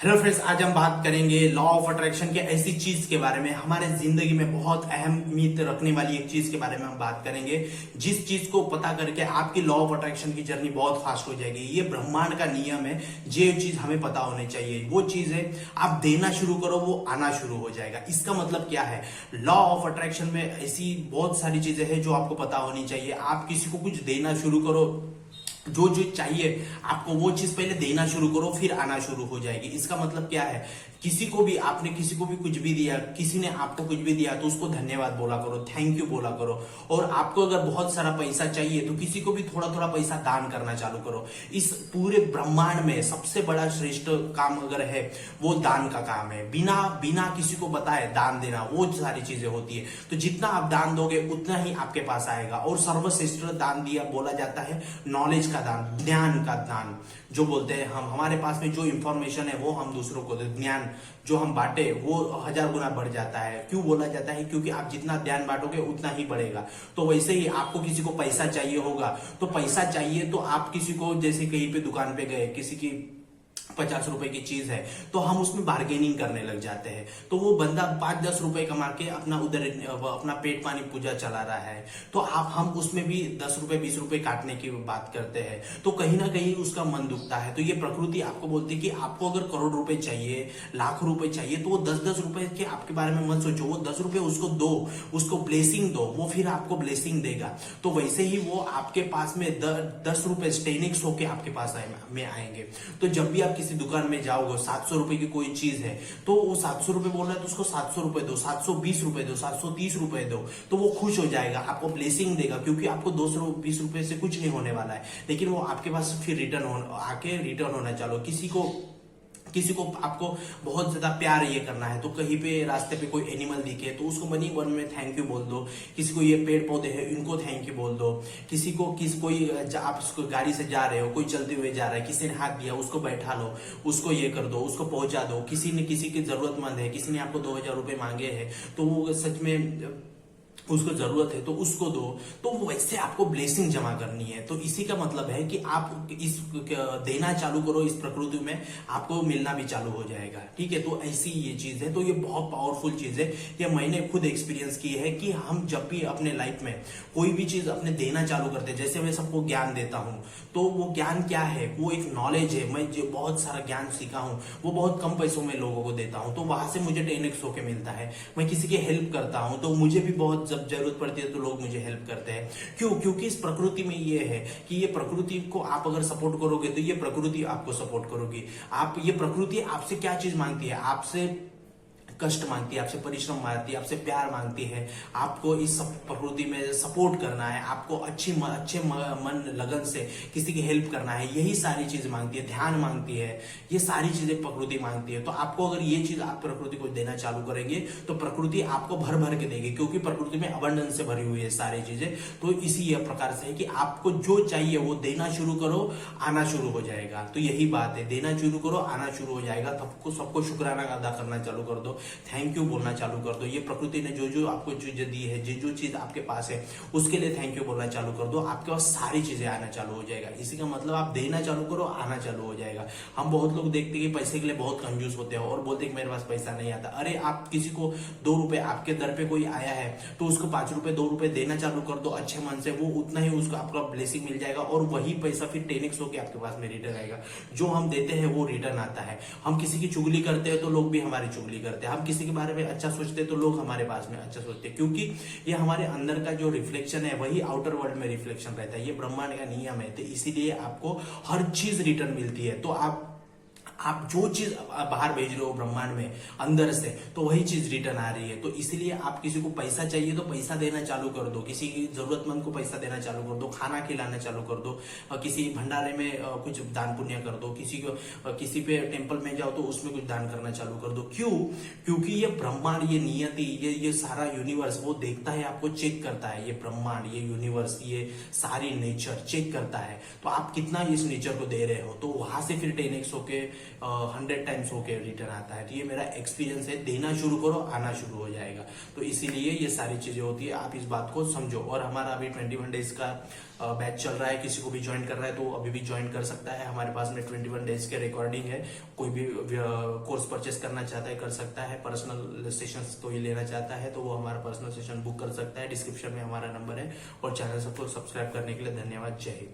Hello friends, आज हम बात करेंगे लॉ ऑफ अट्रैक्शन के ऐसी चीज के बारे में, हमारे जिंदगी में बहुत अहमियत रखने वाली एक चीज के बारे में हम बात करेंगे। जिस चीज को पता करके आपकी लॉ ऑफ अट्रैक्शन की जर्नी बहुत फास्ट हो जाएगी। ये ब्रह्मांड का नियम है, ये चीज हमें पता होनी चाहिए। वो चीज है, आप देना शुरू करो वो आना शुरू हो जाएगा। इसका मतलब क्या है? लॉ ऑफ अट्रैक्शन में ऐसी बहुत सारी चीजें हैं जो आपको पता होनी चाहिए। आप किसी को कुछ देना शुरू करो, जो जो चाहिए आपको वो चीज पहले देना शुरू करो, फिर आना शुरू हो जाएगी। इसका मतलब क्या है? किसी को भी आपने किसी को भी कुछ भी दिया, किसी ने आपको कुछ भी दिया तो उसको धन्यवाद बोला करो, थैंक यू बोला करो। और आपको अगर बहुत सारा पैसा चाहिए तो किसी को भी थोड़ा थोड़ा पैसा दान करना चालू करो। इस पूरे ब्रह्मांड में सबसे बड़ा श्रेष्ठ काम अगर है वो दान का काम है। बिना बिना किसी को बताए दान देना, वो सारी चीजें होती है। तो जितना आप दान दोगे उतना ही आपके पास आएगा। और सर्वश्रेष्ठ दान दिया बोला जाता है नॉलेज का दान, ज्ञान का दान जो बोलते हैं हम। हमारे पास में जो इंफॉर्मेशन है वो हम दूसरों को दे, ज्ञान जो हम बांटे वो 1000 गुना बढ़ जाता है। क्यों बोला जाता है? क्योंकि आप जितना ज्ञान बांटोगे उतना ही बढ़ेगा। तो वैसे ही आपको किसी को पैसा चाहिए होगा, तो पैसा चाहिए तो आप किसी को, जैसे कहीं पे दुकान पे गए, किसी की 50 रुपए की चीज है तो हम उसमें बार्गेनिंग करने लग जाते हैं। तो वो बंदा 5-10 रुपए कमा के अपना उधर अपना पेट पानी पूजा चला रहा है, तो हम उसमें भी 10 रुपए 20 रुपए काटने की बात करते हैं। तो कहीं ना कहीं उसका मन दुखता है। तो ये प्रकृति आपको बोलती है कि आपको अगर करोड़ रुपए चाहिए, लाख रुपए चाहिए, तो वो 10-10 रुपए के आपके बारे में मत सोचो। वो 10 रुपए उसको दो, उसको ब्लेसिंग दो, वो फिर आपको ब्लेसिंग देगा। तो वैसे ही वो आपके पास में 10 रुपए 10x होके आपके पास में आएंगे। तो जब भी आप किसी दुकान में जाओगे, 700 रुपए की कोई चीज है तो वो 700 रुपए बोल रहा है तो उसको 700 रुपए दो, 720 रुपए दो, 730 रुपए दो, तो वो खुश हो जाएगा, आपको ब्लेसिंग देगा। क्योंकि आपको 220 रुपए से कुछ नहीं होने वाला है, लेकिन वो आपके पास फिर रिटर्न होना चालू। किसी को आपको बहुत ज्यादा प्यार ये करना है तो कहीं पे रास्ते पे कोई एनिमल दिखे तो उसको मनी वन में थैंक यू बोल दो। किसी को ये पेड़ पौधे हैं इनको थैंक यू बोल दो। किसी को कोई आप उसको गाड़ी से जा रहे हो, कोई चलते हुए जा रहा है, किसी ने हाथ दिया उसको बैठा लो, उसको ये कर दो, उसको पहुंचा दो। किसी ने किसी की जरूरतमंद है, किसी ने आपको 2000 रुपए मांगे हैं तो वो सच में उसको जरूरत है तो उसको दो। तो वैसे आपको ब्लेसिंग जमा करनी है। तो इसी का मतलब है कि आप इस देना चालू करो, इस प्रकृति में आपको मिलना भी चालू हो जाएगा। ठीक है, तो ऐसी ये चीज है। तो ये बहुत पावरफुल चीज है। ये मैंने खुद एक्सपीरियंस की है कि हम जब भी अपने लाइफ में कोई भी चीज अपने देना चालू करते हैं, जैसे मैं सबको ज्ञान देता हूं, तो वो ज्ञान क्या है? वो एक नॉलेज है। मैं जो बहुत सारा ज्ञान सीखा हूं वो बहुत कम पैसों में लोगों को देता हूं, तो वहां से मुझे 10x होके मिलता है। मैं किसी की हेल्प करता हूं तो मुझे भी बहुत जब जरूरत पड़ती है तो लोग मुझे हेल्प करते हैं। क्यों? क्योंकि इस प्रकृति में ये है कि ये प्रकृति को आप अगर सपोर्ट करोगे तो ये प्रकृति आपको सपोर्ट करोगी। ये प्रकृति आपसे क्या चीज मांगती है? आपसे कष्ट मांगती है, आपसे परिश्रम मांगती है, आपसे प्यार मांगती है। आपको इस सब प्रकृति में सपोर्ट करना है, आपको अच्छे मन लगन से किसी की हेल्प करना है। यही सारी चीज मांगती है, ध्यान मांगती है, ये सारी चीजें प्रकृति मांगती है। तो आपको अगर ये चीज आप प्रकृति को देना चालू करेंगे तो प्रकृति आपको भर भर के देगी, क्योंकि प्रकृति में अबंडेंस से भरी हुई है सारी चीजें। तो इसी प्रकार से है कि आपको जो चाहिए वो देना शुरू करो, आना शुरू हो जाएगा। तो यही बात है, देना शुरू करो, आना शुरू हो जाएगा। सबको शुक्राना अदा करना चालू कर दो, थैंक यू बोलना चालू कर दो। ये प्रकृति ने जो जो आपको चीज दी है, जो चीज आपके पास है उसके लिए थैंक यू बोलना चालू कर दो। आपके पास सारी चीजें आना चालू हो जाएगा। इसी का मतलब आप देना चालू करो, आना चालू हो जाएगा। हम बहुत लोग देखते हैं कि पैसे के लिए बहुत कंजूस होते हैं और बोलते हैं कि मेरे पास पैसा नहीं आता। अरे आप किसी को 2 रुपए, आपके दर पे कोई आया है तो उसको 5 रुपए 2 रुपए देना चालू कर दो अच्छे मन से, वो उतना ही उसको आपका ब्लेसिंग मिल जाएगा और वही पैसा फिर 10x होकर आपके पास में रिटर्न आएगा। जो हम देते हैं वो रिटर्न आता है। हम किसी की चुगली करते हैं तो लोग भी हमारी चुगली करते हैं। हम किसी के बारे में अच्छा सोचते हैं तो लोग हमारे पास में अच्छा सोचते हैं, क्योंकि ये हमारे अंदर का जो रिफ्लेक्शन है वही आउटर वर्ल्ड में रिफ्लेक्शन रहता है। ये ब्रह्मांड का नियम है। तो इसीलिए आपको हर चीज रिटर्न मिलती है। तो आप जो चीज बाहर भेज रहे हो ब्रह्मांड में अंदर से, तो वही चीज रिटर्न आ रही है। तो इसलिए आप किसी को पैसा चाहिए तो पैसा देना चालू कर दो, किसी की जरूरतमंद को पैसा देना चालू कर दो, खाना खिलाना चालू कर दो, किसी भंडारे में कुछ दान पुण्य कर दो, किसी पे टेम्पल में जाओ तो उसमें कुछ दान करना चालू कर दो। क्यों? क्योंकि ये ब्रह्मांड, ये नियति, ये सारा यूनिवर्स वो देखता है, आपको चेक करता है। ये ब्रह्मांड, ये यूनिवर्स, ये सारी नेचर चेक करता है तो आप कितना इस नेचर को दे रहे हो। तो वहां से फिर 10x होके 100 टाइम्स होके रिटर्न आता है। तो ये मेरा एक्सपीरियंस है, देना शुरू करो आना शुरू हो जाएगा। तो इसीलिए ये सारी चीजें होती है, आप इस बात को समझो। और हमारा अभी 21 डेज का बैच चल रहा है, किसी को भी ज्वाइन कर रहा है तो अभी भी ज्वाइन कर सकता है। हमारे पास में 21 डेज के रिकॉर्डिंग है, कोई भी कोर्स परचेस करना चाहता है कर सकता है। पर्सनल सेशंस कोई लेना चाहता है तो वो हमारा पर्सनल सेशन बुक कर सकता है। डिस्क्रिप्शन में हमारा नंबर है। और चैनल सबको सब्सक्राइब करने के लिए धन्यवाद। जय हिंद।